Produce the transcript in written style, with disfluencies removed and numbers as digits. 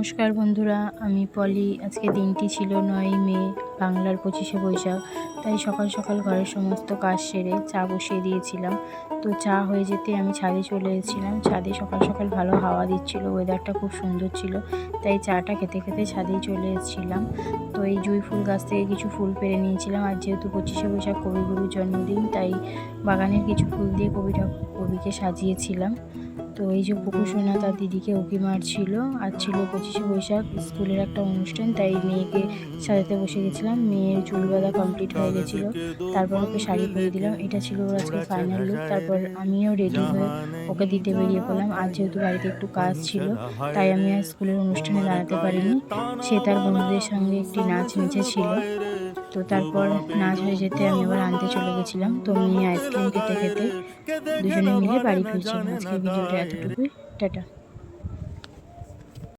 নমস্কার বন্ধুরা, আমি পলি। আজকে দিনটি ছিল 9ই মে, বাংলার 25শে বৈশাখ। তাই সকাল সকাল ঘরের সমস্ত কাজ সেরে চা বসিয়ে দিয়েছিলাম। তো চা হয়ে যেতে আমি ছাদে চলে এসেছিলাম। ছাদে সকাল সকাল ভালো হাওয়া দিচ্ছিল, ওয়েদারটা খুব সুন্দর ছিল, তাই চাটা খেতে খেতে ছাদেই চলে এসেছিলাম। তো এই জুঁই ফুল গাছ থেকে কিছু ফুল পেড়ে নিয়েছিলাম। আর যেহেতু 25শে বৈশাখ কবিগুরুর জন্মদিন, তাই বাগানের কিছু ফুল দিয়ে কবিকে সাজিয়েছিলাম। তো এই যে পুকুসোনা তার দিদিকে উঁকি মারছিল। আর ছিল 25শে বৈশাখ, স্কুলের একটা অনুষ্ঠান, তাই মেয়েকে সাজাতে বসে গেছিলাম। মেয়ের চুল বাঁধা কমপ্লিট হয়ে গেছিলো, তারপর ওকে শাড়ি পরিয়ে দিলাম। এটা ছিল ওর আজকে ফাইনাল লুক। তারপর আমিও রেডি হয়ে ওকে দিতে বেরিয়ে পড়লাম। আর যেহেতু বাড়িতে একটু কাজ ছিল, তাই আমি আর স্কুলের অনুষ্ঠানে দাঁড়াতে পারিনি। সে তার বন্ধুদের সঙ্গে একটি নাচ নেচেছিল। তো তারপর নাচ হয়ে যেতে আমি আবার আনতে চলে গেছিলাম। তো মেয়ে আইসক্রিম খেতে খেতে দুজনে মিলে বাড়ি ফিরছিলাম। আজকের ভিডিওটা এতটুকুই। টাটা।